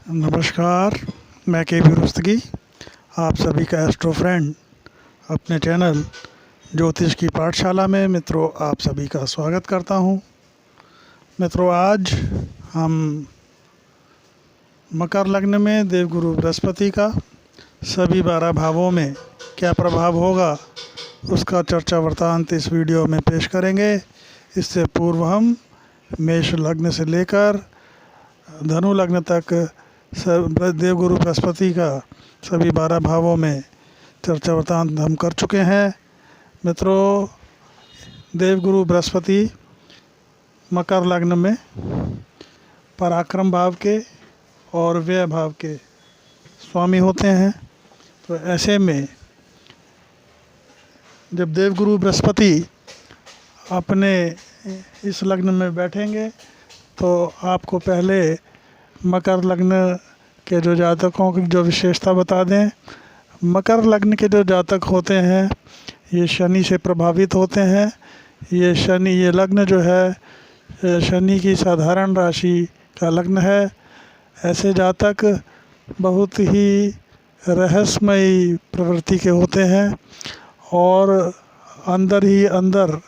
नमस्कार। मैं के रुस्तगी आप सभी का एस्ट्रो फ्रेंड अपने चैनल ज्योतिष की पाठशाला में मित्रों आप सभी का स्वागत करता हूं। मित्रों, आज हम मकर लग्न में देवगुरु बृहस्पति का सभी 12 भावों में क्या प्रभाव होगा उसका चर्चा वृत्तांत इस वीडियो में पेश करेंगे। इससे पूर्व हम मेष लग्न से लेकर धनु लग्न तक देवगुरु बृहस्पति का सभी 12 भावों में चर्चा वृत्तांत हम कर चुके हैं। मित्रों, देवगुरु बृहस्पति मकर लग्न में पराक्रम भाव के और व्यय भाव के स्वामी होते हैं। तो ऐसे में जब देवगुरु बृहस्पति अपने इस लग्न में बैठेंगे तो आपको पहले मकर लग्न के जो जातकों की जो विशेषता बता दें। मकर लग्न के जो जातक होते हैं ये शनि से प्रभावित होते हैं। ये लग्न जो है शनि की साधारण राशि का लग्न है। ऐसे जातक बहुत ही रहस्यमयी प्रवृत्ति के होते हैं और अंदर ही अंदर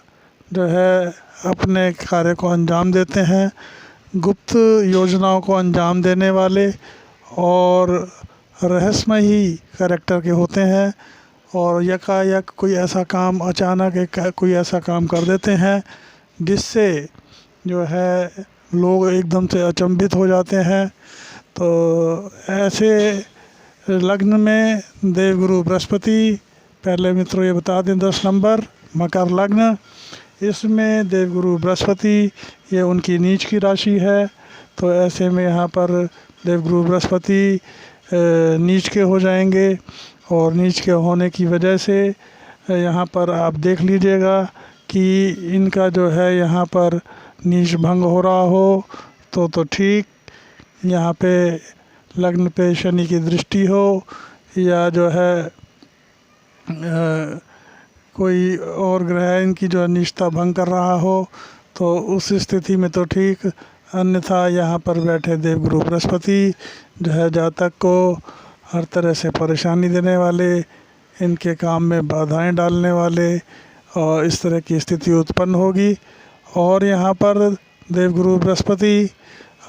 जो है अपने कार्य को अंजाम देते हैं। गुप्त योजनाओं को अंजाम देने वाले और रहस्यमयी कैरेक्टर के होते हैं और यकायक कोई ऐसा काम अचानक कोई ऐसा काम कर देते हैं जिससे जो है लोग एकदम से अचंभित हो जाते हैं। तो ऐसे लग्न में देवगुरु बृहस्पति, पहले मित्रों ये बता दें 10 नंबर मकर लग्न, इसमें देवगुरु बृहस्पति ये उनकी नीच की राशि है। तो ऐसे में यहाँ पर देवगुरु बृहस्पति नीच के हो जाएंगे और नीच के होने की वजह से यहाँ पर आप देख लीजिएगा कि इनका जो है यहाँ पर नीच भंग हो रहा हो तो ठीक। यहाँ पे लग्न पे शनि की दृष्टि हो या जो है कोई और ग्रह इनकी जो निष्ठा भंग कर रहा हो तो उस स्थिति में तो ठीक, अन्यथा यहाँ पर बैठे देवगुरु बृहस्पति जो है जातक को हर तरह से परेशानी देने वाले, इनके काम में बाधाएं डालने वाले और इस तरह की स्थिति उत्पन्न होगी। और यहाँ पर देवगुरु बृहस्पति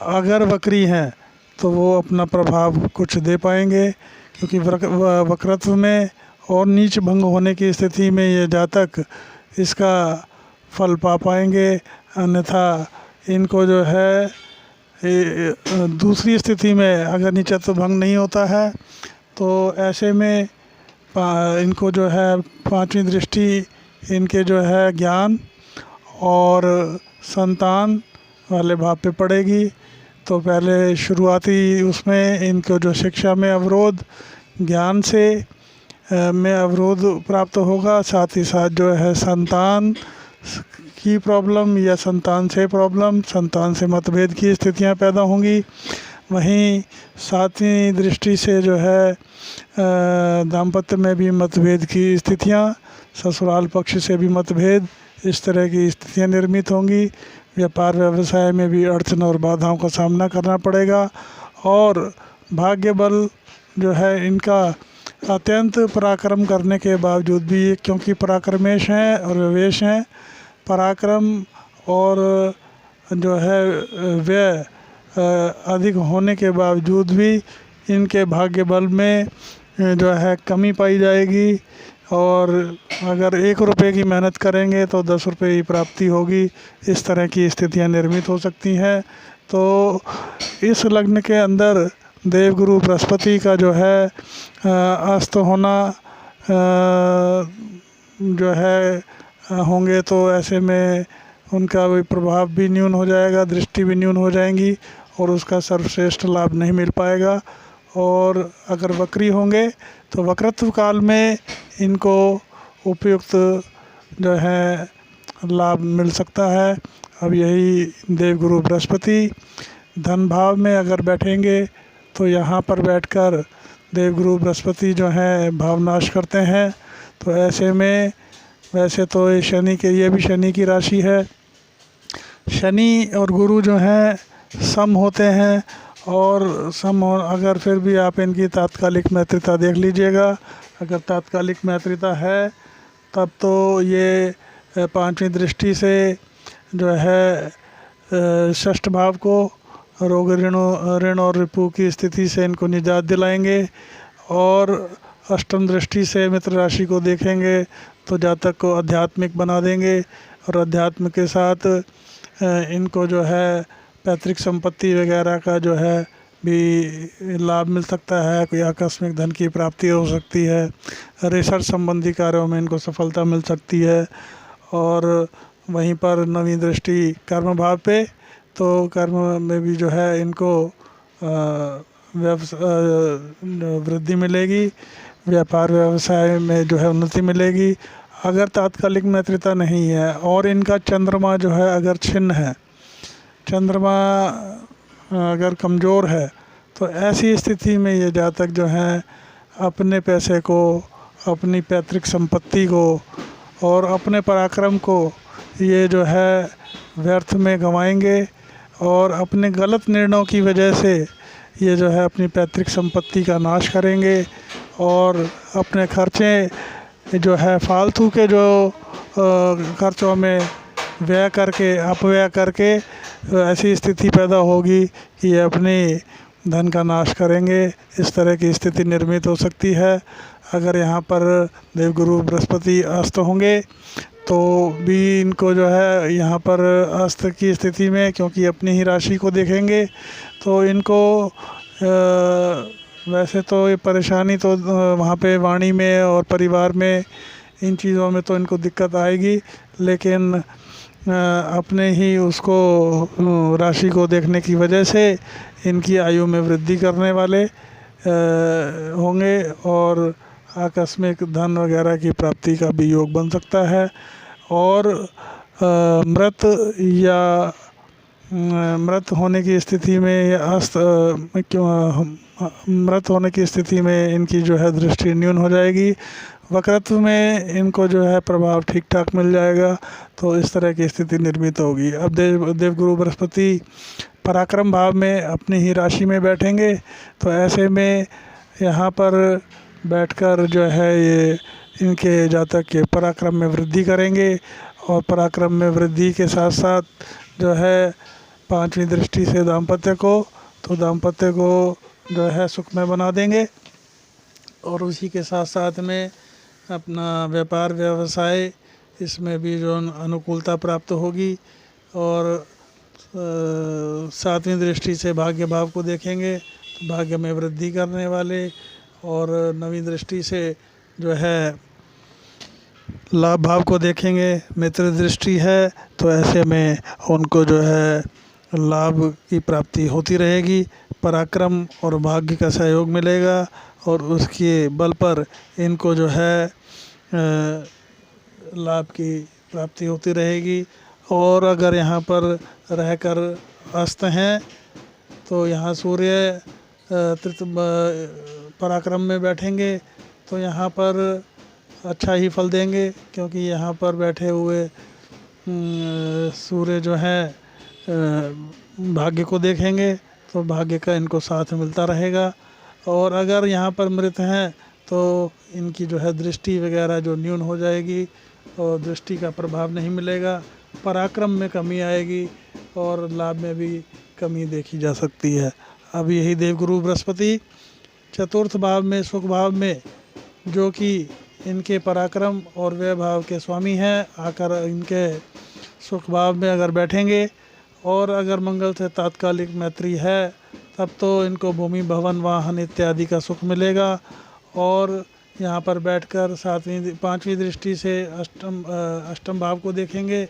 अगर वक्री हैं तो वो अपना प्रभाव कुछ दे पाएंगे, क्योंकि वक्रत्व में और नीच भंग होने की स्थिति में ये जातक इसका फल पा पाएंगे। अन्यथा इनको जो है दूसरी स्थिति में अगर नीचत्व भंग नहीं होता है तो ऐसे में इनको जो है 5वीं दृष्टि इनके जो है ज्ञान और संतान वाले भाव पे पड़ेगी। तो पहले शुरुआती उसमें इनको जो शिक्षा में अवरोध, ज्ञान से में अवरोध प्राप्त होगा, साथ ही साथ जो है संतान की प्रॉब्लम या संतान से मतभेद की स्थितियां पैदा होंगी। वहीं 7वीं दृष्टि से जो है दाम्पत्य में भी मतभेद की स्थितियां, ससुराल पक्ष से भी मतभेद, इस तरह की स्थितियां निर्मित होंगी। व्यापार व्यवसाय में भी अड़चन और बाधाओं का सामना करना पड़ेगा। और भाग्य बल जो है इनका अत्यंत पराक्रम करने के बावजूद भी, क्योंकि पराक्रमेश हैं और विवेश हैं, पराक्रम और जो है व्यय अधिक होने के बावजूद भी इनके भाग्य बल में जो है कमी पाई जाएगी। और अगर 1 रुपये की मेहनत करेंगे तो 10 रुपये की प्राप्ति होगी। इस तरह की स्थितियां निर्मित हो सकती हैं। तो इस लग्न के अंदर देवगुरु बृहस्पति का जो है अस्त होना जो है होंगे तो ऐसे में उनका भी प्रभाव भी न्यून हो जाएगा, दृष्टि भी न्यून हो जाएंगी और उसका सर्वश्रेष्ठ लाभ नहीं मिल पाएगा। और अगर वक्री होंगे तो वक्रत्व काल में इनको उपयुक्त जो है लाभ मिल सकता है। अब यही देवगुरु बृहस्पति धन भाव में अगर बैठेंगे तो यहाँ पर बैठकर देवगुरु बृहस्पति जो है भावनाश करते हैं। तो ऐसे में वैसे तो ये भी शनि की राशि है। शनि और गुरु जो हैं सम होते हैं और अगर फिर भी आप इनकी तात्कालिक मैत्रिता देख लीजिएगा। अगर तात्कालिक मैत्रिता है तब तो ये पांचवी दृष्टि से जो है षष्ठ भाव को रोग ऋण और रिपु की स्थिति से इनको निजात दिलाएंगे। और अष्टम दृष्टि से मित्र राशि को देखेंगे तो जातक को आध्यात्मिक बना देंगे और अध्यात्म के साथ इनको जो है पैतृक संपत्ति वगैरह का जो है भी लाभ मिल सकता है। कोई आकस्मिक धन की प्राप्ति हो सकती है। रिसर्च संबंधी कार्यों में इनको सफलता मिल सकती है। और वहीं पर नवीं दृष्टि कर्म भाव पे, तो कर्म में भी जो है इनको वृद्धि मिलेगी, व्यापार व्यवसाय में जो है उन्नति मिलेगी। अगर तात्कालिक मैत्रिता नहीं है और इनका चंद्रमा जो है अगर छिन्न है, चंद्रमा अगर कमज़ोर है, तो ऐसी स्थिति में ये जातक जो हैं अपने पैसे को, अपनी पैतृक संपत्ति को और अपने पराक्रम को ये जो है व्यर्थ में गंवाएंगे। और अपने गलत निर्णयों की वजह से ये जो है अपनी पैतृक संपत्ति का नाश करेंगे और अपने खर्चे जो है फालतू के जो खर्चों में अपव्यय करके ऐसी स्थिति पैदा होगी कि ये अपनी धन का नाश करेंगे। इस तरह की स्थिति निर्मित हो सकती है। अगर यहाँ पर देवगुरु बृहस्पति अस्त होंगे तो भी इनको जो है यहाँ पर अस्त की स्थिति में, क्योंकि अपनी ही राशि को देखेंगे, तो इनको वैसे तो ये परेशानी तो वहाँ पे वाणी में और परिवार में इन चीज़ों में तो इनको दिक्कत आएगी, लेकिन अपने ही उसको राशि को देखने की वजह से इनकी आयु में वृद्धि करने वाले होंगे और आकस्मिक धन वगैरह की प्राप्ति का भी योग बन सकता है। और मृत होने की स्थिति में या मृत होने की स्थिति में इनकी जो है दृष्टि न्यून हो जाएगी। वक्रत्व में इनको जो है प्रभाव ठीक ठाक मिल जाएगा। तो इस तरह की स्थिति निर्मित होगी। अब देवगुरु बृहस्पति पराक्रम भाव में अपनी ही राशि में बैठेंगे, तो ऐसे में यहाँ पर बैठकर जो है ये इनके जातक के पराक्रम में वृद्धि करेंगे। और पराक्रम में वृद्धि के साथ साथ जो है पांचवी दृष्टि से दाम्पत्य को जो है सुखमय बना देंगे। और उसी के साथ साथ में अपना व्यापार व्यवसाय, इसमें भी जो अनुकूलता प्राप्त होगी। और सातवीं दृष्टि से भाग्य भाव को देखेंगे तो भाग्य में वृद्धि करने वाले। और नवीं दृष्टि से जो है लाभ भाव को देखेंगे, मित्र दृष्टि है, तो ऐसे में उनको जो है लाभ की प्राप्ति होती रहेगी। पराक्रम और भाग्य का सहयोग मिलेगा और उसके बल पर इनको जो है लाभ की प्राप्ति होती रहेगी। और अगर यहाँ पर रहकर अस्त हैं तो यहाँ सूर्य पराक्रम में बैठेंगे तो यहाँ पर अच्छा ही फल देंगे, क्योंकि यहाँ पर बैठे हुए सूर्य जो है भाग्य को देखेंगे तो भाग्य का इनको साथ मिलता रहेगा। और अगर यहाँ पर मृत हैं तो इनकी जो है दृष्टि वगैरह जो न्यून हो जाएगी और दृष्टि का प्रभाव नहीं मिलेगा, पराक्रम में कमी आएगी और लाभ में भी कमी देखी जा सकती है। अब यही देवगुरु बृहस्पति चतुर्थ भाव में, सुख भाव में, जो कि इनके पराक्रम और व्यय भाव के स्वामी हैं, आकर इनके सुख भाव में अगर बैठेंगे और अगर मंगल से तात्कालिक मैत्री है तब तो इनको भूमि भवन वाहन इत्यादि का सुख मिलेगा। और यहाँ पर बैठकर पांचवी दृष्टि से अष्टम भाव को देखेंगे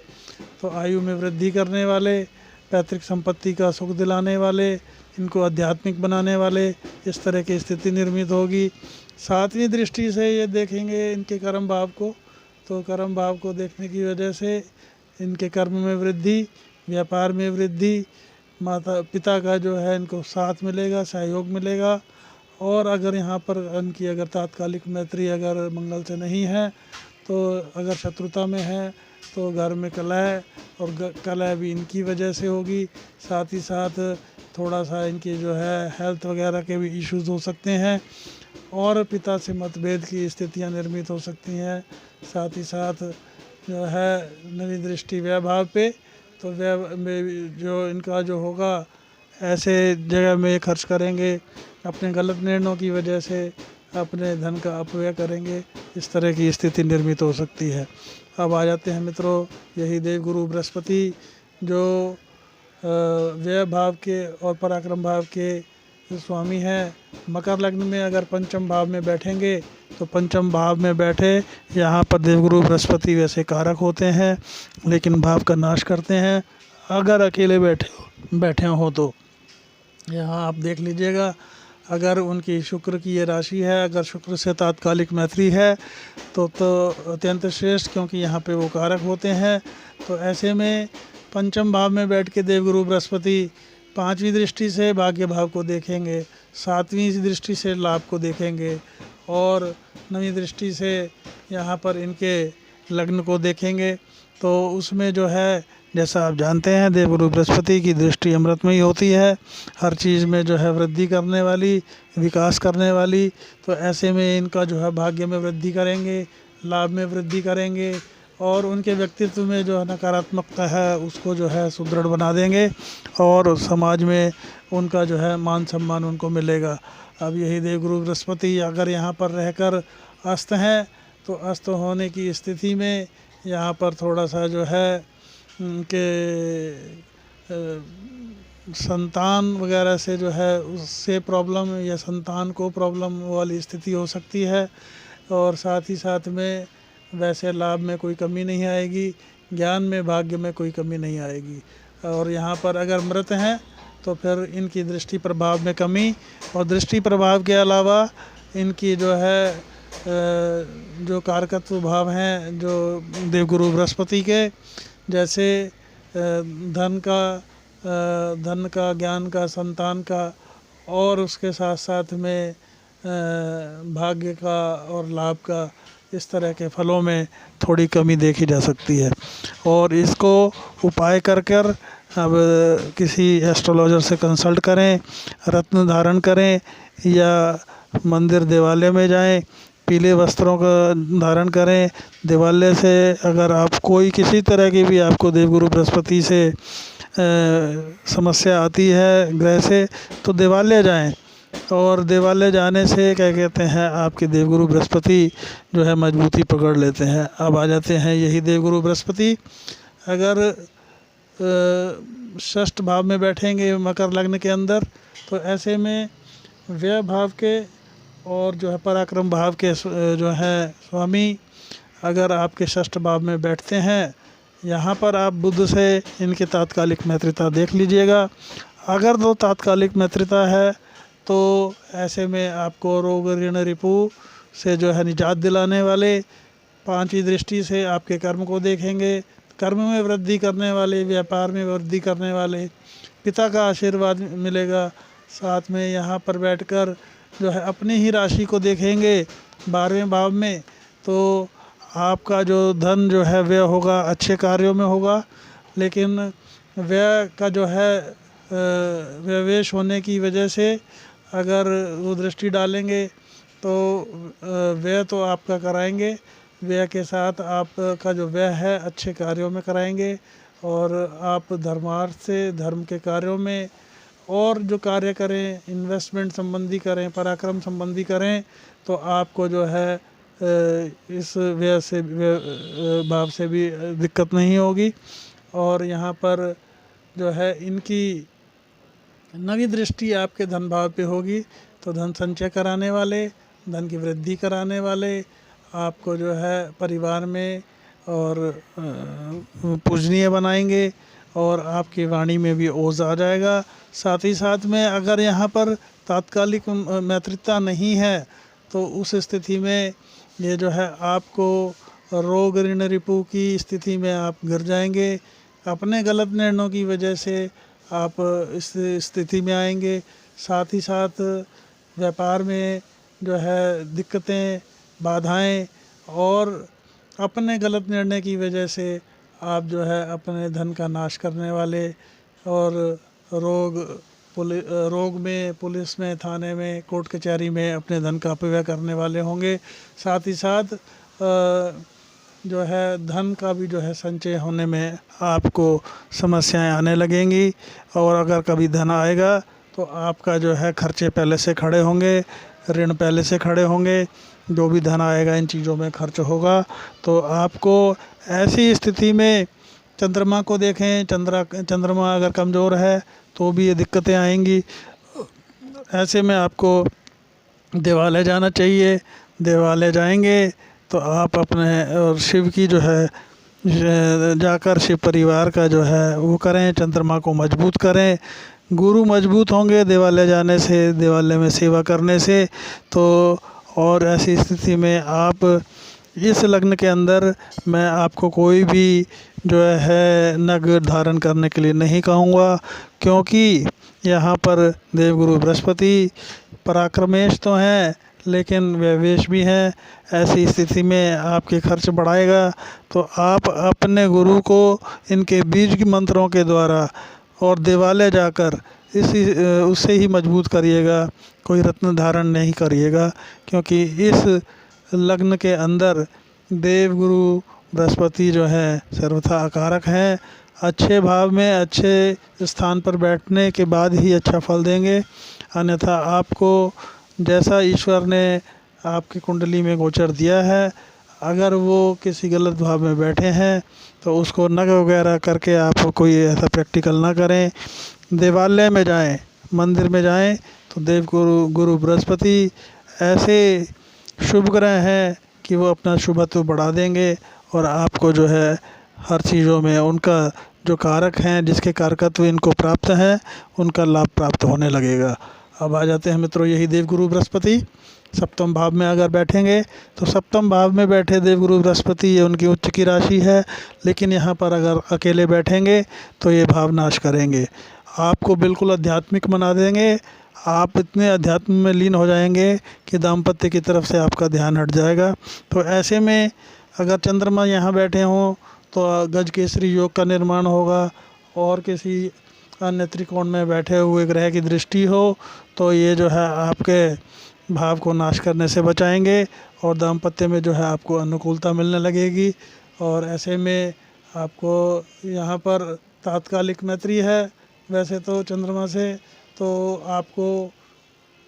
तो आयु में वृद्धि करने वाले, पैतृक संपत्ति का सुख दिलाने वाले, इनको आध्यात्मिक बनाने वाले, इस तरह की स्थिति निर्मित होगी। सातवीं दृष्टि से ये देखेंगे इनके कर्म भाव को, तो कर्म भाव को देखने की वजह से इनके कर्म में वृद्धि, व्यापार में वृद्धि, माता पिता का जो है इनको साथ मिलेगा, सहयोग मिलेगा। और अगर यहाँ पर इनकी अगर तात्कालिक मैत्री अगर मंगल से नहीं है तो अगर शत्रुता में है तो घर में कलह, और कलह भी इनकी वजह से होगी। साथ ही साथ थोड़ा सा इनकी जो है हेल्थ वगैरह के भी इश्यूज हो सकते हैं और पिता से मतभेद की स्थितियां निर्मित हो सकती हैं। साथ ही साथ जो है नवी दृष्टि व्यय भाव पे, तो व्यय में भी जो इनका जो होगा ऐसे जगह में खर्च करेंगे, अपने गलत निर्णयों की वजह से अपने धन का अपव्यय करेंगे, इस तरह की स्थिति निर्मित हो सकती है। अब आ जाते हैं मित्रों, यही देवगुरु बृहस्पति जो व्यय भाव के और पराक्रम भाव के स्वामी हैं, मकर लग्न में अगर पंचम भाव में बैठेंगे तो पंचम भाव में बैठे यहाँ पर देवगुरु बृहस्पति वैसे कारक होते हैं लेकिन भाव का नाश करते हैं। अगर अकेले बैठे हो तो यहाँ आप देख लीजिएगा, अगर उनकी शुक्र की ये राशि है, अगर शुक्र से तात्कालिक मैत्री है तो अत्यंत श्रेष्ठ, क्योंकि यहाँ पे वो कारक होते हैं। तो ऐसे में पंचम भाव में बैठ के देवगुरु बृहस्पति पांचवी दृष्टि से भाग्य भाव को देखेंगे, सातवीं दृष्टि से लाभ को देखेंगे और नवीं दृष्टि से यहाँ पर इनके लग्न को देखेंगे। तो उसमें जो है, जैसा आप जानते हैं, देवगुरु बृहस्पति की दृष्टि अमृतमयी होती है, हर चीज़ में जो है वृद्धि करने वाली, विकास करने वाली। तो ऐसे में इनका जो है भाग्य में वृद्धि करेंगे, लाभ में वृद्धि करेंगे और उनके व्यक्तित्व में जो है नकारात्मकता है उसको जो है सुदृढ़ बना देंगे और समाज में उनका जो है मान सम्मान उनको मिलेगा। अब यही देवगुरु बृहस्पति अगर यहाँ पर रहकर अस्त हैं तो अस्त होने की स्थिति में यहाँ पर थोड़ा सा जो है के संतान वगैरह से जो है उससे प्रॉब्लम या संतान को प्रॉब्लम वाली स्थिति हो सकती है। और साथ ही साथ में वैसे लाभ में कोई कमी नहीं आएगी, ज्ञान में भाग्य में कोई कमी नहीं आएगी। और यहाँ पर अगर मृत हैं तो फिर इनकी दृष्टि प्रभाव में कमी, और दृष्टि प्रभाव के अलावा इनकी जो है जो कारकत्व भाव हैं जो देवगुरु बृहस्पति के, जैसे धन का, ज्ञान का, संतान का और उसके साथ साथ में भाग्य का और लाभ का, इस तरह के फलों में थोड़ी कमी देखी जा सकती है। और इसको उपाय कर अब किसी एस्ट्रोलॉजर से कंसल्ट करें, रत्न धारण करें या मंदिर देवालय में जाएं, पीले वस्त्रों का धारण करें। देवालय से अगर आप कोई किसी तरह की भी आपको देवगुरु बृहस्पति से समस्या आती है ग्रह से, तो देवालय जाएं और देवालय जाने से क्या कहते हैं आपके देवगुरु बृहस्पति जो है मजबूती पकड़ लेते हैं। अब आ जाते हैं यही देवगुरु बृहस्पति अगर षष्ठ भाव में बैठेंगे मकर लग्न के अंदर, तो ऐसे में व्यय भाव के और जो है पराक्रम भाव के जो है स्वामी अगर आपके षष्ठ भाव में बैठते हैं, यहाँ पर आप बुध से इनके तात्कालिक मैत्रिता देख लीजिएगा। अगर तो तात्कालिक मैत्रिता है तो ऐसे में आपको रोग ऋण रिपु से जो है निजात दिलाने वाले, पांचवी दृष्टि से आपके कर्म को देखेंगे, कर्म में वृद्धि करने वाले, व्यापार में वृद्धि करने वाले, पिता का आशीर्वाद मिलेगा। साथ में यहाँ पर बैठकर जो है अपनी ही राशि को देखेंगे 12वें भाव में, तो आपका जो धन जो है व्यय होगा अच्छे कार्यों में होगा, लेकिन व्यय का जो है व्यवेश होने की वजह से अगर वो दृष्टि डालेंगे तो व्यय तो आपका कराएंगे, व्यय के साथ आपका जो व्यय है अच्छे कार्यों में कराएंगे और आप धर्मार्थ से धर्म के कार्यों में और जो कार्य करें, इन्वेस्टमेंट संबंधी करें, पराक्रम संबंधी करें, तो आपको जो है इस व्यय से भाव से भी दिक्कत नहीं होगी। और यहाँ पर जो है इनकी नवी दृष्टि आपके धन भाव पे होगी, तो धन संचय कराने वाले, धन की वृद्धि कराने वाले, आपको जो है परिवार में और पूजनीय बनाएंगे और आपकी वाणी में भी ओज आ जाएगा। साथ ही साथ में अगर यहाँ पर तात्कालिक मैत्रिता नहीं है तो उस स्थिति में ये जो है आपको रोग ऋण रिपु की स्थिति में आप गिर जाएंगे, अपने गलत निर्णयों की वजह से आप इस स्थिति में आएंगे। साथ ही साथ व्यापार में जो है दिक्कतें, बाधाएं और अपने गलत निर्णय की वजह से आप जो है अपने धन का नाश करने वाले और रोग रोग में, पुलिस में, थाने में, कोर्ट कचहरी में अपने धन का अपव्यय करने वाले होंगे। साथ ही साथ जो है धन का भी जो है संचय होने में आपको समस्याएं आने लगेंगी। और अगर कभी धन आएगा तो आपका जो है खर्चे पहले से खड़े होंगे, ऋण पहले से खड़े होंगे। जो भी धन आएगा इन चीज़ों में खर्च होगा। तो आपको ऐसी स्थिति में चंद्रमा को देखें, चंद्रमा अगर कमज़ोर है तो भी ये दिक्कतें आएंगी। ऐसे में आपको देवालय जाना चाहिए। देवालय जाएंगे तो आप अपने और शिव की जो है जाकर शिव परिवार का जो है वो करें, चंद्रमा को मजबूत करें। गुरु मजबूत होंगे देवालय जाने से, देवालय में सेवा करने से। तो और ऐसी स्थिति में आप इस लग्न के अंदर मैं आपको कोई भी जो है नग धारण करने के लिए नहीं कहूँगा, क्योंकि यहाँ पर देवगुरु बृहस्पति पराक्रमेश तो हैं लेकिन व्यवेश भी हैं। ऐसी स्थिति में आपके खर्च बढ़ाएगा। तो आप अपने गुरु को इनके बीज के मंत्रों के द्वारा और देवालय जाकर उससे ही मजबूत करिएगा, कोई रत्न धारण नहीं करिएगा। क्योंकि इस लग्न के अंदर देवगुरु बृहस्पति जो है सर्वथा अकारक हैं। अच्छे भाव में अच्छे स्थान पर बैठने के बाद ही अच्छा फल देंगे, अन्यथा आपको जैसा ईश्वर ने आपकी कुंडली में गोचर दिया है, अगर वो किसी गलत भाव में बैठे हैं तो उसको नग वगैरह करके आप कोई ऐसा प्रैक्टिकल ना करें। देवालय में जाएं, मंदिर में जाएं तो गुरु बृहस्पति ऐसे शुभ ग्रह हैं कि वो अपना शुभत्व बढ़ा देंगे और आपको जो है हर चीज़ों में उनका जो कारक हैं, जिसके कारकत्व इनको प्राप्त हैं, उनका लाभ प्राप्त होने लगेगा। अब आ जाते हैं मित्रों, यही देवगुरु बृहस्पति सप्तम भाव में अगर बैठेंगे तो सप्तम भाव में बैठे देवगुरु बृहस्पति ये उनकी उच्च की राशि है। लेकिन यहाँ पर अगर अकेले बैठेंगे तो ये भाव नाश करेंगे, आपको बिल्कुल आध्यात्मिक बना देंगे। आप इतने अध्यात्म में लीन हो जाएंगे कि दाम्पत्य की तरफ से आपका ध्यान हट जाएगा। तो ऐसे में अगर चंद्रमा यहाँ बैठे हों तो गज केसरी योग का निर्माण होगा, और किसी अन्य त्रिकोण में बैठे हुए ग्रह की दृष्टि हो तो ये जो है आपके भाव को नाश करने से बचाएंगे और दाम्पत्य में जो है आपको अनुकूलता मिलने लगेगी। और ऐसे में आपको यहाँ पर तात्कालिक मैत्री है वैसे तो चंद्रमा से, तो आपको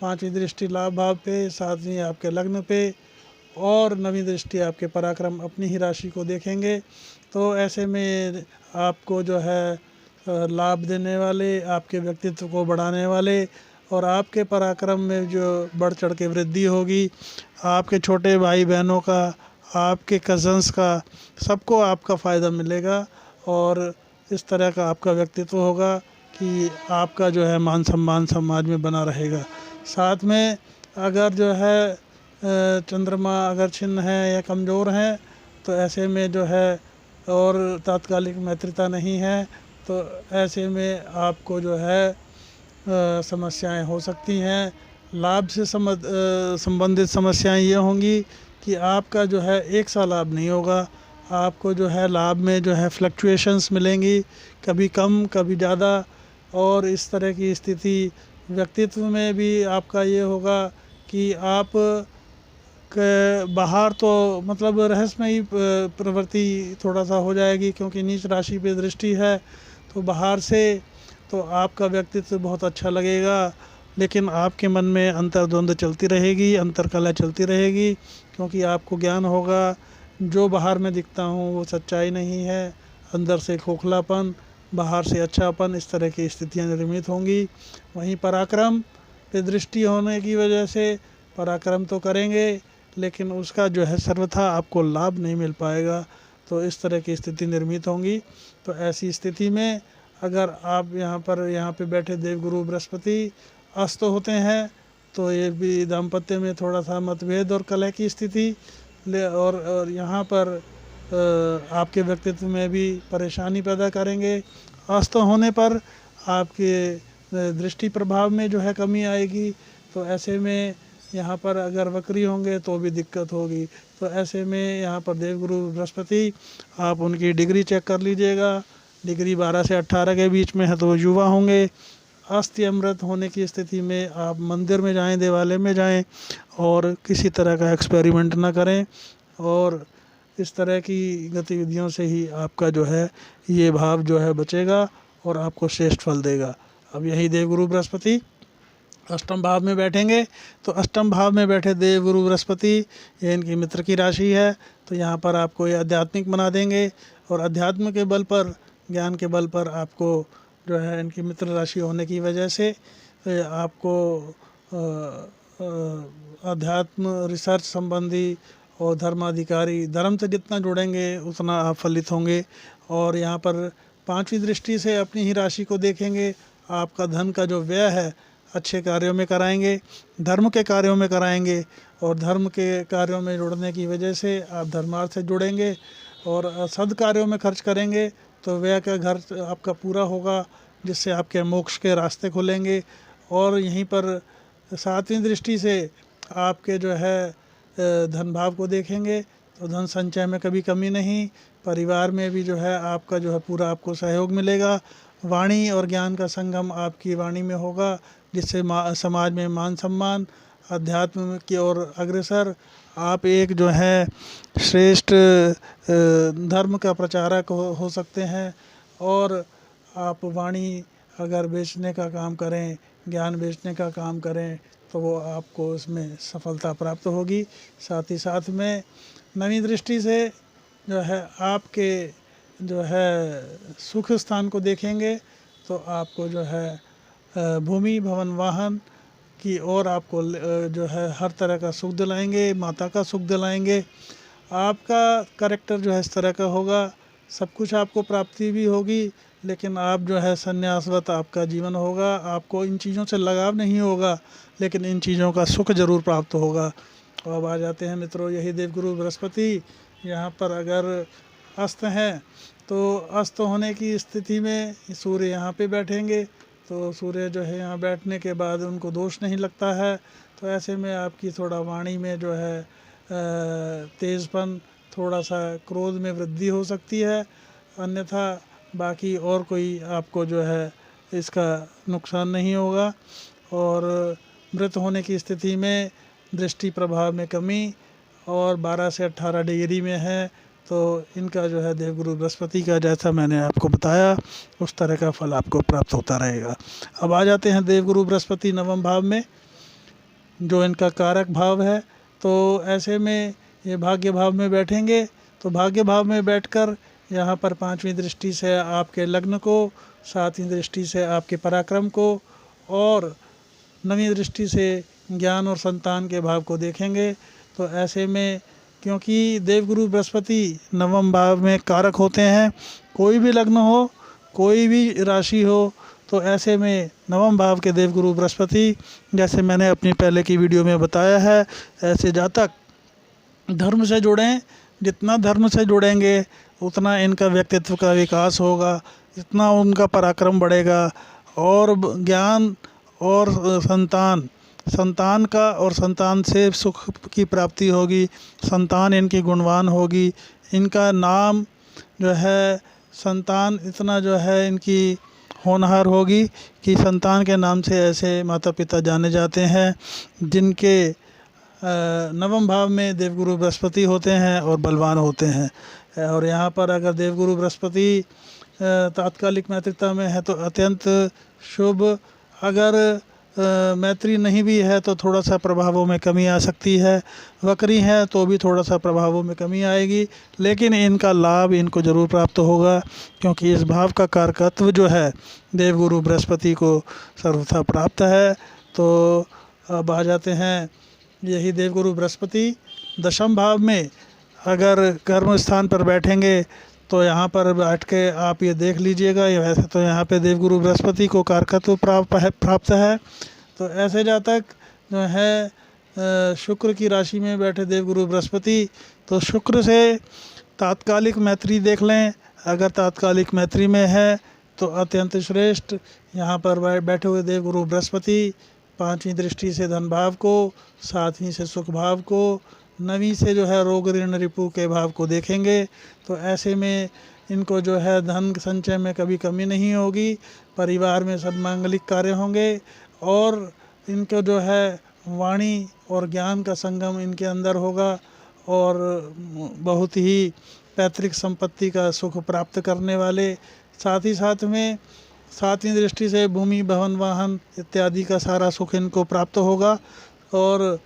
5वीं दृष्टि लाभ भाव पे, 7वीं आपके लग्न पे, और 9वीं दृष्टि आपके पराक्रम अपनी ही राशि को देखेंगे। तो ऐसे में आपको जो है लाभ देने वाले, आपके व्यक्तित्व को बढ़ाने वाले और आपके पराक्रम में जो बढ़ चढ़ के वृद्धि होगी, आपके छोटे भाई बहनों का, आपके कज़न्स का, सबको आपका फ़ायदा मिलेगा। और इस तरह का आपका व्यक्तित्व होगा कि आपका जो है मान सम्मान समाज में बना रहेगा। साथ में अगर जो है चंद्रमा अगर छिन्न है या कमज़ोर हैं तो ऐसे में जो है और तात्कालिक मैत्रिता नहीं है तो ऐसे में आपको जो है समस्याएं हो सकती हैं। लाभ से संबंधित समस्याएं ये होंगी कि आपका जो है एक सा लाभ नहीं होगा, आपको जो है लाभ में जो है फ्लक्चुएशंस मिलेंगी, कभी कम कभी ज़्यादा। और इस तरह की स्थिति व्यक्तित्व में भी आपका ये होगा कि आप बाहर तो मतलब रहस्यमयी प्रवृत्ति थोड़ा सा हो जाएगी, क्योंकि नीच राशि पे दृष्टि है। तो बाहर से तो आपका व्यक्तित्व बहुत अच्छा लगेगा, लेकिन आपके मन में अंतर्द्वंद चलती रहेगी, अंतर्कलह चलती रहेगी, क्योंकि आपको ज्ञान होगा जो बाहर में दिखता हूँ वो सच्चाई नहीं है, अंदर से खोखलापन, बाहर से अच्छापन, इस तरह की स्थितियाँ निर्मित होंगी। वहीं पराक्रम पे दृष्टि होने की वजह से पराक्रम तो करेंगे लेकिन उसका जो है सर्वथा आपको लाभ नहीं मिल पाएगा। तो इस तरह की स्थिति निर्मित होंगी। तो ऐसी स्थिति में अगर आप यहाँ पे बैठे देवगुरु बृहस्पति अस्त होते हैं तो ये भी दाम्पत्य में थोड़ा सा मतभेद और कलह की स्थिति और यहाँ पर आपके व्यक्तित्व में भी परेशानी पैदा करेंगे। अस्त होने पर आपके दृष्टि प्रभाव में जो है कमी आएगी। तो ऐसे में यहाँ पर अगर वक्री होंगे तो भी दिक्कत होगी। तो ऐसे में यहाँ पर देवगुरु बृहस्पति आप उनकी डिग्री चेक कर लीजिएगा। डिग्री 12 से 18 के बीच में है तो युवा होंगे, अस्त या मृत होने की स्थिति में आप मंदिर में जाएं, देवालय में जाएं और किसी तरह का एक्सपेरिमेंट ना करें, और इस तरह की गतिविधियों से ही आपका जो है ये भाव जो है बचेगा और आपको श्रेष्ठ फल देगा। अब यही देवगुरु बृहस्पति अष्टम भाव में बैठेंगे, तो अष्टम भाव में बैठे देवगुरु बृहस्पति ये इनकी मित्र की राशि है, तो यहाँ पर आपको ये आध्यात्मिक बना देंगे और अध्यात्म के बल पर, ज्ञान के बल पर आपको जो है इनकी मित्र राशि होने की वजह से आपको अध्यात्म रिसर्च संबंधी और धर्माधिकारी, धर्म से जितना जुड़ेंगे उतना आप फलित होंगे। और यहाँ पर पांचवी दृष्टि से अपनी ही राशि को देखेंगे, आपका धन का जो व्यय है अच्छे कार्यों में कराएंगे, धर्म के कार्यों में कराएंगे, और धर्म के कार्यों में जुड़ने की वजह से आप धर्मार्थ से जुड़ेंगे और सद कार्यों में खर्च करेंगे तो व्यय का घर आपका पूरा होगा, जिससे आपके मोक्ष के रास्ते खुलेंगे। और यहीं पर सातवीं दृष्टि से आपके जो है धन भाव को देखेंगे तो धन संचय में कभी कमी नहीं, परिवार में भी जो है आपका जो है पूरा आपको सहयोग मिलेगा। वाणी और ज्ञान का संगम आपकी वाणी में होगा, जिससे समाज में मान सम्मान, अध्यात्म की ओर अग्रसर आप एक जो है श्रेष्ठ धर्म का प्रचारक हो सकते हैं। और आप वाणी अगर बेचने का काम करें, ज्ञान बेचने का काम करें तो वो आपको इसमें सफलता प्राप्त होगी। साथ ही साथ में नवी दृष्टि से जो है आपके जो है सुख स्थान को देखेंगे तो आपको जो है भूमि भवन वाहन की ओर आपको जो है हर तरह का सुख दिलाएंगे, माता का सुख दिलाएंगे। आपका कैरेक्टर जो है इस तरह का होगा, सब कुछ आपको प्राप्ति भी होगी, लेकिन आप जो है संन्यासवत आपका जीवन होगा, आपको इन चीज़ों से लगाव नहीं होगा, लेकिन इन चीज़ों का सुख जरूर प्राप्त होगा। और अब आ जाते हैं मित्रों यही देवगुरु बृहस्पति, यहाँ पर अगर अस्त हैं तो अस्त होने की स्थिति में सूर्य यहाँ पे बैठेंगे, तो सूर्य जो है यहाँ बैठने के बाद उनको दोष नहीं लगता है, तो ऐसे में आपकी थोड़ा वाणी में जो है तेज़पन, थोड़ा सा क्रोध में वृद्धि हो सकती है, अन्यथा बाकी और कोई आपको जो है इसका नुकसान नहीं होगा। और मृत होने की स्थिति में दृष्टि प्रभाव में कमी और 12 से 18 डिग्री में है, तो इनका जो है देवगुरु बृहस्पति का जैसा मैंने आपको बताया उस तरह का फल आपको प्राप्त होता रहेगा। अब आ जाते हैं देवगुरु बृहस्पति नवम भाव में, जो इनका कारक भाव है। तो ऐसे में ये भाग्य भाव में बैठेंगे, तो भाग्य भाव में बैठकर यहाँ पर पांचवी दृष्टि से आपके लग्न को, सातवीं दृष्टि से आपके पराक्रम को और नवीं दृष्टि से ज्ञान और संतान के भाव को देखेंगे। तो ऐसे में क्योंकि देवगुरु बृहस्पति नवम भाव में कारक होते हैं, कोई भी लग्न हो, कोई भी राशि हो, तो ऐसे में नवम भाव के देवगुरु बृहस्पति, जैसे मैंने अपनी पहले की वीडियो में बताया है, ऐसे जातक धर्म से जुड़ें, जितना धर्म से जुड़ेंगे उतना इनका व्यक्तित्व का विकास होगा, इतना उनका पराक्रम बढ़ेगा और ज्ञान और संतान का और संतान से सुख की प्राप्ति होगी, संतान इनकी गुणवान होगी, इनका नाम जो है संतान इतना जो है इनकी होनहार होगी कि संतान के नाम से ऐसे माता पिता जाने जाते हैं जिनके नवम भाव में देवगुरु बृहस्पति होते हैं और बलवान होते हैं। और यहाँ पर अगर देवगुरु बृहस्पति तात्कालिक मैत्रिता में है तो अत्यंत शुभ, अगर मैत्री नहीं भी है तो थोड़ा सा प्रभावों में कमी आ सकती है, वक्री है तो भी थोड़ा सा प्रभावों में कमी आएगी, लेकिन इनका लाभ इनको ज़रूर प्राप्त होगा, क्योंकि इस भाव का कारकत्व जो है देवगुरु बृहस्पति को सर्वथा प्राप्त है। तो अब आ जाते हैं यही देवगुरु बृहस्पति दशम भाव में अगर कर्म स्थान पर बैठेंगे, तो यहाँ पर बैठ के आप ये देख लीजिएगा, वैसे तो यहाँ पे देवगुरु बृहस्पति को कारकत्व प्राप्त है, तो ऐसे जातक जो है शुक्र की राशि में बैठे देवगुरु बृहस्पति, तो शुक्र से तात्कालिक मैत्री देख लें, अगर तात्कालिक मैत्री में है तो अत्यंत श्रेष्ठ। यहाँ पर बैठे हुए देवगुरु बृहस्पति पांचवी दृष्टि से धन भाव को, सातवीं से सुख भाव को, नवीं से जो है रोग ऋण रिपु के भाव को देखेंगे, तो ऐसे में इनको जो है धन संचय में कभी कमी नहीं होगी, परिवार में सब मांगलिक कार्य होंगे और इनको जो है वाणी और ज्ञान का संगम इनके अंदर होगा और बहुत ही पैतृक संपत्ति का सुख प्राप्त करने वाले, साथ ही साथ में सातवीं दृष्टि से भूमि भवन वाहन इत्यादि का सारा सुख इनको प्राप्त होगा। और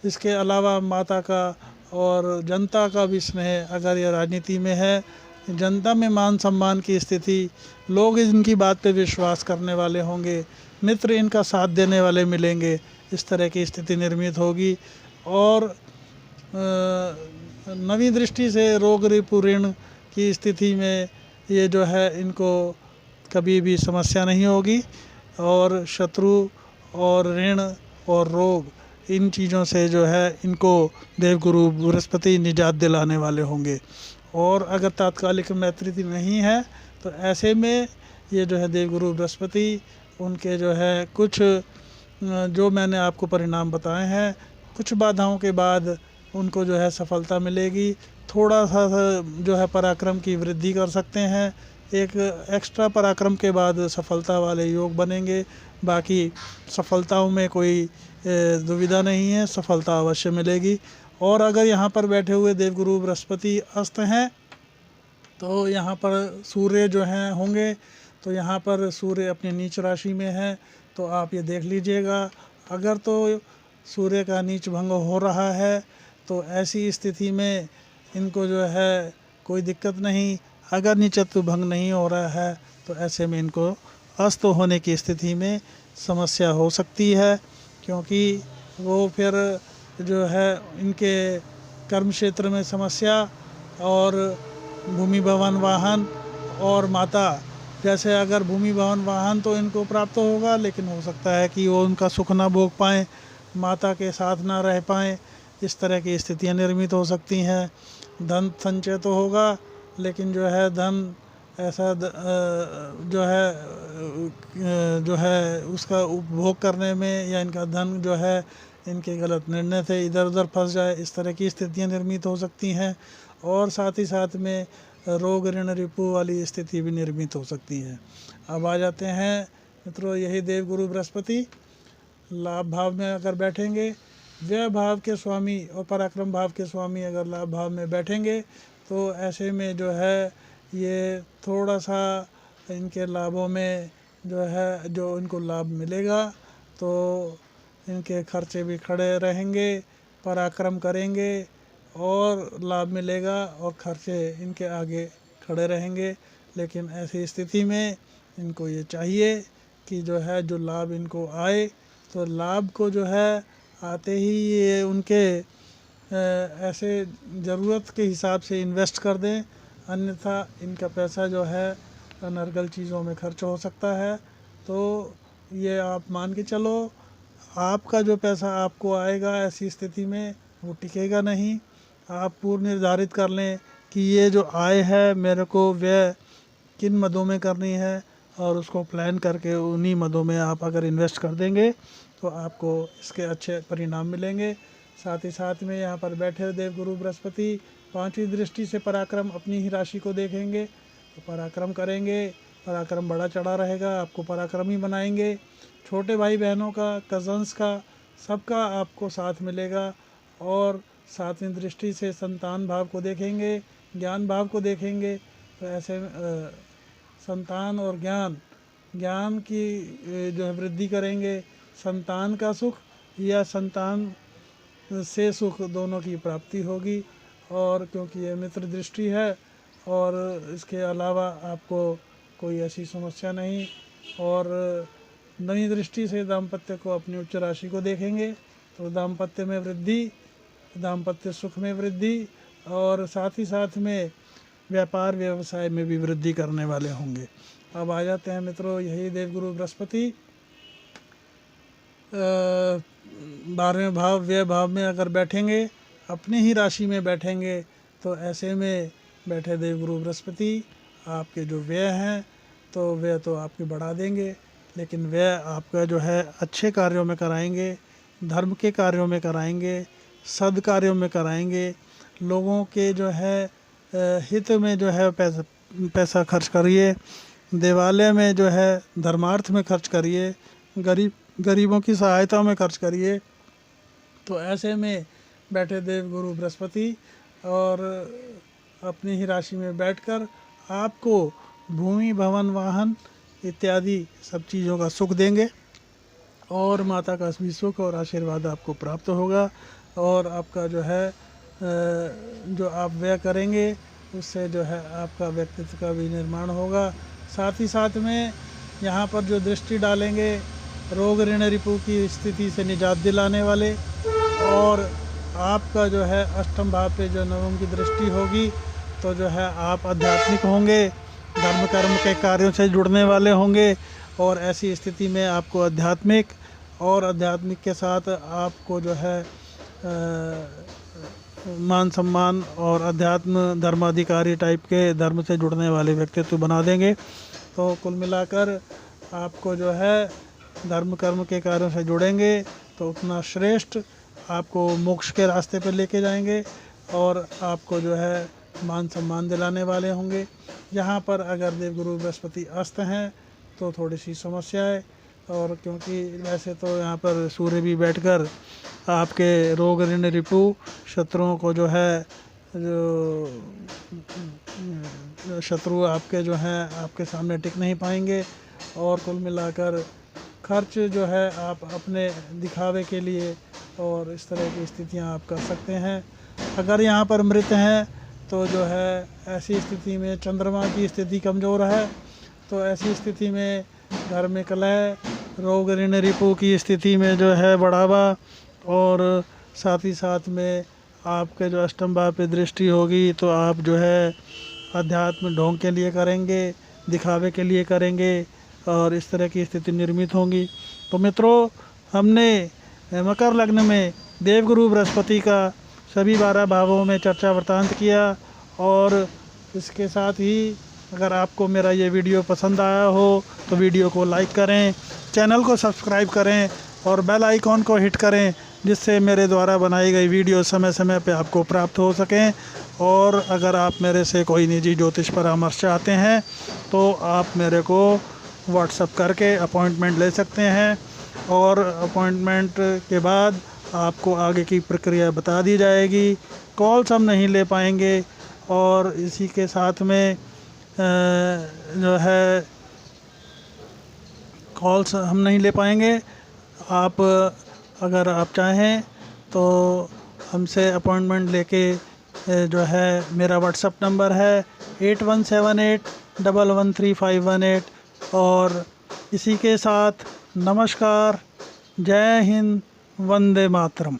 इसके अलावा माता का और जनता का भी स्नेह, अगर यह राजनीति में है, जनता में मान सम्मान की स्थिति, लोग इनकी बात पे विश्वास करने वाले होंगे, मित्र इनका साथ देने वाले मिलेंगे, इस तरह की स्थिति निर्मित होगी। और नवी दृष्टि से रोग रिपु ऋण की स्थिति में ये जो है इनको कभी भी समस्या नहीं होगी और शत्रु और ऋण और रोग इन चीज़ों से जो है इनको देवगुरु बृहस्पति निजात दिलाने वाले होंगे। और अगर तात्कालिक मैत्री नहीं है तो ऐसे में ये जो है देवगुरु बृहस्पति उनके जो है कुछ जो मैंने आपको परिणाम बताए हैं, कुछ बाधाओं के बाद उनको जो है सफलता मिलेगी। थोड़ा सा जो है पराक्रम की वृद्धि कर सकते हैं, एक एक्स्ट्रा पराक्रम के बाद सफलता वाले योग बनेंगे। बाकी सफलताओं में कोई दुविधा नहीं है, सफलता अवश्य मिलेगी। और अगर यहाँ पर बैठे हुए देवगुरु बृहस्पति अस्त हैं तो यहाँ पर सूर्य जो हैं होंगे, तो यहाँ पर सूर्य अपनी नीच राशि में है, तो आप ये देख लीजिएगा। अगर तो सूर्य का नीच भंग हो रहा है तो ऐसी स्थिति में इनको जो है कोई दिक्कत नहीं। अगर नीचत्व भंग नहीं हो रहा है तो ऐसे में इनको अस्त होने की स्थिति में समस्या हो सकती है, क्योंकि वो फिर जो है इनके कर्म क्षेत्र में समस्या और भूमि भवन वाहन और माता, जैसे अगर भूमि भवन वाहन तो इनको प्राप्त होगा, लेकिन हो सकता है कि वो उनका सुख ना भोग पाएँ, माता के साथ ना रह पाएँ, इस तरह की स्थितियां निर्मित हो सकती हैं। धन संचय तो होगा, लेकिन जो है धन ऐसा जो है उसका उपभोग करने में या इनका धन जो है इनके गलत निर्णय से इधर उधर फंस जाए, इस तरह की स्थितियां निर्मित हो सकती हैं। और साथ ही साथ में रोग ऋण रिपु वाली स्थिति भी निर्मित हो सकती है। अब आ जाते हैं मित्रों, यही देवगुरु बृहस्पति लाभ भाव में अगर बैठेंगे, व्यय भाव के स्वामी और पराक्रम भाव के स्वामी अगर लाभ भाव में बैठेंगे तो ऐसे में जो है ये थोड़ा सा इनके लाभों में जो है जो इनको लाभ मिलेगा, तो इनके खर्चे भी खड़े रहेंगे, पराक्रम करेंगे और लाभ मिलेगा और खर्चे इनके आगे खड़े रहेंगे। लेकिन ऐसी स्थिति में इनको ये चाहिए कि जो है जो लाभ इनको आए तो लाभ को जो है आते ही ये उनके ऐसे ज़रूरत के हिसाब से इन्वेस्ट कर दें, अन्यथा इनका पैसा जो है अनर्गल चीज़ों में खर्च हो सकता है। तो ये आप मान के चलो, आपका जो पैसा आपको आएगा ऐसी स्थिति में वो टिकेगा नहीं। आप पूर्व निर्धारित कर लें कि ये जो आय है मेरे को व्यय किन मदों में करनी है और उसको प्लान करके उन्हीं मदों में आप अगर इन्वेस्ट कर देंगे तो आपको इसके अच्छे परिणाम मिलेंगे। साथ ही साथ में यहाँ पर बैठे देवगुरु बृहस्पति पांचवी दृष्टि से पराक्रम अपनी ही राशि को देखेंगे, तो पराक्रम करेंगे, पराक्रम बड़ा चढ़ा रहेगा, आपको पराक्रमी बनाएंगे। छोटे भाई बहनों का, कज़न्स का, सबका आपको साथ मिलेगा। और सातवीं दृष्टि से संतान भाव को देखेंगे, ज्ञान भाव को देखेंगे, तो ऐसे संतान और ज्ञान की जो है वृद्धि करेंगे। संतान का सुख या संतान से सुख दोनों की प्राप्ति होगी। और क्योंकि ये मित्र दृष्टि है और इसके अलावा आपको कोई ऐसी समस्या नहीं। और नवी दृष्टि से दाम्पत्य को अपनी उच्च राशि को देखेंगे तो दाम्पत्य में वृद्धि, दाम्पत्य सुख में वृद्धि और साथ ही साथ में व्यापार व्यवसाय में भी वृद्धि करने वाले होंगे। अब आ जाते हैं मित्रों, यही देवगुरु बृहस्पति 12वें भाव व्यय भाव में अगर बैठेंगे, अपनी ही राशि में बैठेंगे, तो ऐसे में बैठे देवगुरु बृहस्पति आपके जो व्यय हैं तो व्यय तो आपके बढ़ा देंगे, लेकिन व्यय आपका जो है अच्छे कार्यों में कराएंगे, धर्म के कार्यों में कराएंगे, सद कार्यों में कराएंगे, लोगों के जो है हित में जो है पैसा पैसा खर्च करिए, देवालय में जो है धर्मार्थ में खर्च करिए, गरीबों की सहायता में खर्च करिए। तो ऐसे में बैठे देव गुरु बृहस्पति और अपनी ही राशि में बैठकर आपको भूमि, भवन, वाहन इत्यादि सब चीज़ों का सुख देंगे और माता का भी सुख और आशीर्वाद आपको प्राप्त होगा। और आपका जो है जो आप व्यय करेंगे उससे जो है आपका व्यक्तित्व का भी निर्माण होगा। साथ ही साथ में यहाँ पर जो दृष्टि डालेंगे रोग ऋण रिपु की स्थिति से निजात दिलाने वाले, और आपका जो है अष्टम भाव पे जो नवम की दृष्टि होगी तो जो है आप आध्यात्मिक होंगे, धर्म कर्म के कार्यों से जुड़ने वाले होंगे। और ऐसी स्थिति में आपको आध्यात्मिक और आध्यात्मिक के साथ आपको जो है मान सम्मान और अध्यात्म धर्माधिकारी टाइप के धर्म से जुड़ने वाले व्यक्तित्व बना देंगे। तो कुल मिलाकर आपको जो है धर्म कर्म के कार्यों से जुड़ेंगे तो उतना श्रेष्ठ आपको मोक्ष के रास्ते पर लेके जाएंगे और आपको जो है मान सम्मान दिलाने वाले होंगे। यहाँ पर अगर देवगुरु बृहस्पति अस्त हैं तो थोड़ी सी समस्या है, और क्योंकि वैसे तो यहाँ पर सूर्य भी बैठकर आपके रोग ऋण रिपु शत्रुओं को जो है जो शत्रु आपके जो हैं आपके सामने टिक नहीं पाएंगे। और कुल मिलाकर खर्च जो है आप अपने दिखावे के लिए और इस तरह की स्थितियाँ आप कर सकते हैं। अगर यहाँ पर मृत हैं तो जो है ऐसी स्थिति में चंद्रमा की स्थिति कमज़ोर है, तो ऐसी स्थिति में घर में कलह, रोग ऋण रिपु की स्थिति में जो है बढ़ावा, और साथ ही साथ में आपके जो अष्टम भाव पे दृष्टि होगी तो आप जो है अध्यात्म ढोंग के लिए करेंगे, दिखावे के लिए करेंगे और इस तरह की स्थिति निर्मित होंगी। तो मित्रों, हमने मकर लग्न में देवगुरु बृहस्पति का सभी 12 भावों में चर्चा वृत्तांत किया, और इसके साथ ही अगर आपको मेरा ये वीडियो पसंद आया हो तो वीडियो को लाइक करें, चैनल को सब्सक्राइब करें और बेल आइकॉन को हिट करें, जिससे मेरे द्वारा बनाई गई वीडियो समय समय पे आपको प्राप्त हो सकें। और अगर आप मेरे से कोई निजी ज्योतिष परामर्श चाहते हैं तो आप मेरे को व्हाट्सएप करके अपॉइंटमेंट ले सकते हैं, और अपॉइंटमेंट के बाद आपको आगे की प्रक्रिया बता दी जाएगी। कॉल्स हम नहीं ले पाएंगे, और इसी के साथ में जो है कॉल्स हम नहीं ले पाएंगे। आप अगर आप चाहें तो हमसे अपॉइंटमेंट लेके जो है मेरा व्हाट्सएप नंबर है 8178113518। और इसी के साथ नमस्कार, जय हिंद, वंदे मातरम।